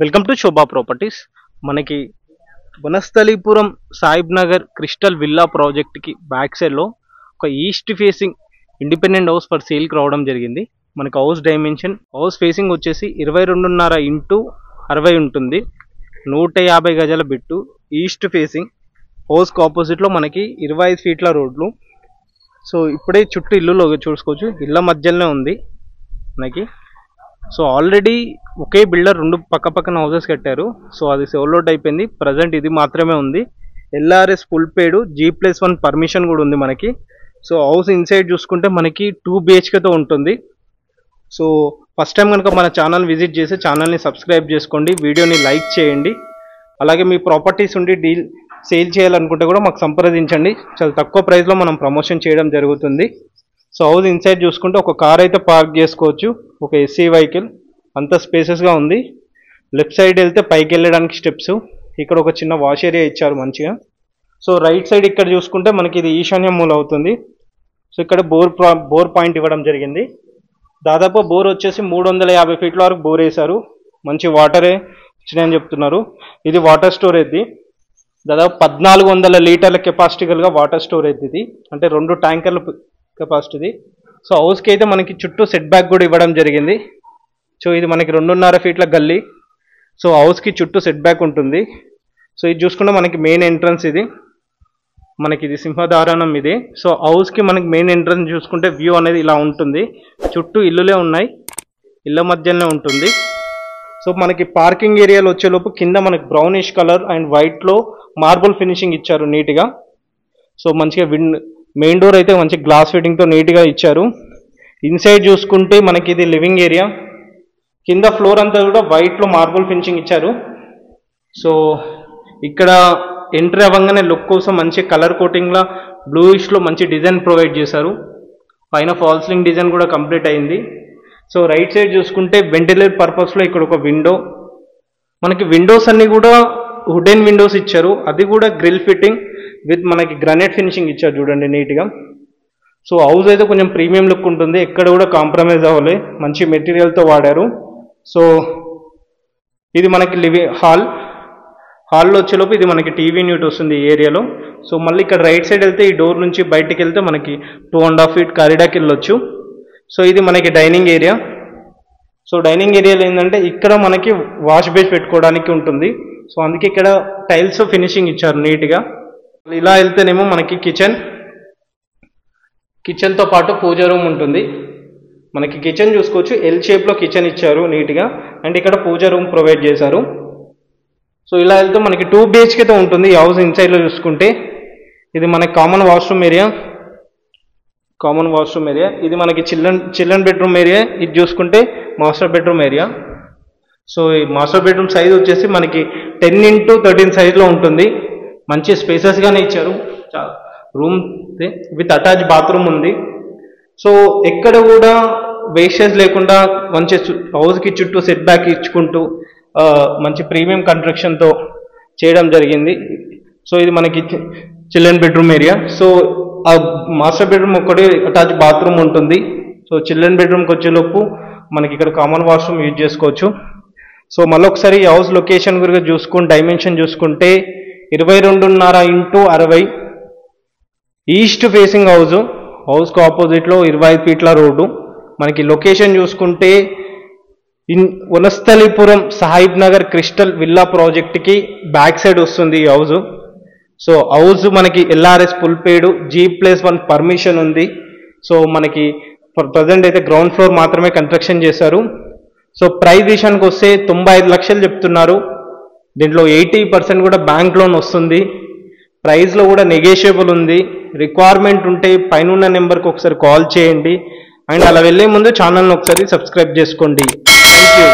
Welcome to Shobha properties. మనకి Vanasthalipuram సాయిబ్ Nagar crystal villa ప్రాజెక్ట్కి back సైడ్లో ఒక east facing independent house for సేల్కి రావడం జరిగింది. మనకి హౌస్ డైమెన్షన్ హౌస్ ఫేసింగ్ వచ్చేసి 22.5 ఇంటూ 60 ఉంటుంది. 150 గజాల బిట్టు ఈస్ట్ ఫేసింగ్. హౌస్కి ఆపోజిట్లో మనకి 25 ఫీట్ల రోడ్లు. సో ఇప్పుడే చుట్టూ ఇల్లులో చూసుకోవచ్చు, ఇళ్ళ మధ్యలోనే ఉంది మనకి. సో ఆల్రెడీ ఒకే బిల్డర్ 2 పక్కన హౌసెస్ కట్టారు. సో అది సేల్ అయిపోయింది. ప్రజెంట్ ఇది మాత్రమే ఉంది. LRS ఫుల్ పేడ్, G+1 పర్మిషన్ కూడా ఉంది మనకి. సో హౌస్ ఇన్సైడ్ చూసుకుంటే మనకి 2 BHKతో ఉంటుంది. సో ఫస్ట్ టైం కనుక మన ఛానల్ విజిట్ చేసి ఛానల్ని సబ్స్క్రైబ్ చేసుకోండి, వీడియోని లైక్ చేయండి. అలాగే మీ ప్రాపర్టీస్ ఉండి డీల్ సేల్ చేయాలనుకుంటే కూడా మాకు సంప్రదించండి. చాలా తక్కువ ప్రైస్లో మనం ప్రమోషన్ చేయడం జరుగుతుంది. సో హౌస్ ఇన్సైడ్ చూసుకుంటే ఒక కార్ అయితే పార్క్ చేసుకోవచ్చు, ఒక SC వెహికల్, అంత స్పేసెస్గా ఉంది. లెఫ్ట్ సైడ్ వెళ్తే పైకి వెళ్ళడానికి స్టెప్స్, ఇక్కడ ఒక చిన్న వాష్ ఏరియా ఇచ్చారు మంచిగా. సో రైట్ సైడ్ ఇక్కడ చూసుకుంటే మనకి ఇది ఈశాన్య మూల అవుతుంది. సో ఇక్కడ బోర్ పాయింట్ ఇవ్వడం జరిగింది. దాదాపు బోర్ వచ్చేసి 350 ఫీట్ల వరకు బోర్ వేశారు. మంచి వాటరే వచ్చినాయని చెప్తున్నారు. ఇది వాటర్ స్టోరేజ్. దాదాపు 1400 లీటర్ల కెపాసిటీ కలిగా వాటర్ స్టోరేజ్ ఇది, అంటే 2 ట్యాంకర్ల కెపాసిటీ. సో హౌస్కి అయితే మనకి చుట్టూ సెట్ బ్యాక్ కూడా ఇవ్వడం జరిగింది. సో ఇది మనకి 2.5 ఫీట్ల గల్లీ. సో హౌస్కి చుట్టూ సెట్ బ్యాక్ ఉంటుంది. సో ఇది చూసుకుంటే మనకి మెయిన్ ఎంట్రన్స్ ఇది, మనకి ఇది సింహధారణం ఇది. సో హౌస్కి మనకి మెయిన్ ఎంట్రన్స్ చూసుకుంటే వ్యూ అనేది ఇలా ఉంటుంది. చుట్టూ ఇల్లులే ఉన్నాయి, ఇళ్ళ మధ్యలోనే ఉంటుంది. సో మనకి పార్కింగ్ ఏరియాలో వచ్చేలోపు కింద మనకి బ్రౌనిష్ కలర్ అండ్ వైట్లో మార్బుల్ ఫినిషింగ్ ఇచ్చారు నీట్గా. సో మంచిగా మెయిన్ డోర్ అయితే మంచి గ్లాస్ ఫిట్టింగ్తో నీట్గా ఇచ్చారు. ఇన్సైడ్ చూసుకుంటే మనకి ఇది లివింగ్ ఏరియా. కింద ఫ్లోర్ అంతా కూడా వైట్లో మార్బుల్ ఫినిషింగ్ ఇచ్చారు. సో ఇక్కడ ఎంట్రీ అవ్వగానే లుక్ కోసం మంచి కలర్ కోటింగ్లా బ్లూయిష్లో మంచి డిజైన్ ప్రొవైడ్ చేశారు. పైన ఫాల్ సీలింగ్ డిజైన్ కూడా కంప్లీట్ అయింది. సో రైట్ సైడ్ చూసుకుంటే వెంటిలేట్ పర్పస్లో ఇక్కడ ఒక విండో. మనకి విండోస్ అన్నీ కూడా వుడెన్ విండోస్ ఇచ్చారు, అది కూడా గ్రిల్ ఫిట్టింగ్ విత్ మనకి గ్రానైట్ ఫినిషింగ్ ఇచ్చారు చూడండి నీట్గా. సో హౌస్ అయితే కొంచెం ప్రీమియం లుక్ ఉంటుంది, ఎక్కడ కూడా కాంప్రమైజ్ అవ్వలే, మంచి మెటీరియల్తో వాడారు. సో ఇది మనకి హాల్లో వచ్చేలోపు ఇది మనకి టీవీ యూనిట్ వస్తుంది ఈ ఏరియాలో. సో మళ్ళీ ఇక్కడ రైట్ సైడ్ వెళ్తే ఈ డోర్ నుంచి బయటికి వెళ్తే మనకి 2.5 ఫీట్ కారిడార్కి వెళ్ళొచ్చు. సో ఇది మనకి డైనింగ్ ఏరియా. సో డైనింగ్ ఏరియాలో ఏంటంటే ఇక్కడ మనకి వాష్ బేస్ పెట్టుకోవడానికి ఉంటుంది. సో అందుకే ఇక్కడ టైల్స్ ఫినిషింగ్ ఇచ్చారు నీట్గా. ఇలా వెళ్తేనేమో మనకి కిచెన్తో పాటు పూజ రూమ్ ఉంటుంది. మనకి కిచెన్ చూసుకోవచ్చు, L షేప్లో కిచెన్ ఇచ్చారు నీట్గా, అండ్ ఇక్కడ పూజ రూమ్ ప్రొవైడ్ చేశారు. సో ఇలా వెళ్తే మనకి 2 BHKతో ఉంటుంది ఈ హౌస్. ఇన్సైడ్లో చూసుకుంటే ఇది మనకి కామన్ వాష్రూమ్ ఏరియా. ఇది మనకి చిల్డ్రన్ బెడ్రూమ్ ఏరియా. ఇది చూసుకుంటే మాస్టర్ బెడ్రూమ్ ఏరియా. సో ఈ మాస్టర్ బెడ్రూమ్ సైజ్ వచ్చేసి మనకి 10x13 సైజ్లో ఉంటుంది. మంచి స్పేసెస్గానే ఇచ్చారు. రూమ్ విత్ అటాచ్ బాత్రూమ్ ఉంది. సో ఎక్కడ కూడా వేస్టేజ్ లేకుండా మంచి హౌస్కి చుట్టూ సెట్ బ్యాక్ ఇచ్చుకుంటూ మంచి ప్రీమియం కన్స్ట్రక్షన్తో చేయడం జరిగింది. సో ఇది మనకి చిల్డ్రన్ బెడ్రూమ్ ఏరియా. సో ఆ మాస్టర్ బెడ్రూమ్ ఒకటి అటాచ్ బాత్రూమ్ ఉంటుంది. సో చిల్డ్రన్ బెడ్రూమ్కి వచ్చేలోపు మనకి ఇక్కడ కామన్ వాష్రూమ్ యూజ్ చేసుకోవచ్చు. సో మళ్ళీ ఒకసారి ఈ హౌస్ లొకేషన్ గురించి చూసుకుని డైమెన్షన్ చూసుకుంటే 22.5 ఇంటూ 60 ఈస్ట్ ఫేసింగ్ హౌస్కి ఆపోజిట్లో 25 ఫీట్ల రోడ్డు. మనకి లొకేషన్ చూసుకుంటే వనస్థలీపురం సాయిబ్ నగర్ క్రిస్టల్ విల్లా ప్రాజెక్ట్కి బ్యాక్ సైడ్ వస్తుంది ఈ హౌస్. సో హౌస్ మనకి LRS ఫుల్ పేడ్, G+1 పర్మిషన్ ఉంది. సో మనకి ప్రజెంట్ అయితే గ్రౌండ్ ఫ్లోర్ మాత్రమే కన్స్ట్రక్షన్ చేశారు. సో ప్రైస్ విషయానికి వస్తే 95 లక్షలు చెప్తున్నారు. దీంట్లో 80% కూడా బ్యాంక్ లోన్ వస్తుంది. ప్రైస్లో కూడా నెగోషియబుల్ ఉంది. రిక్వైర్మెంట్ ఉంటే పైన నెంబర్కి ఒకసారి కాల్ చేయండి. అండ్ అలా వెళ్ళే ముందు ఛానల్ని ఒకసారి సబ్స్క్రైబ్ చేసుకోండి. Thank you.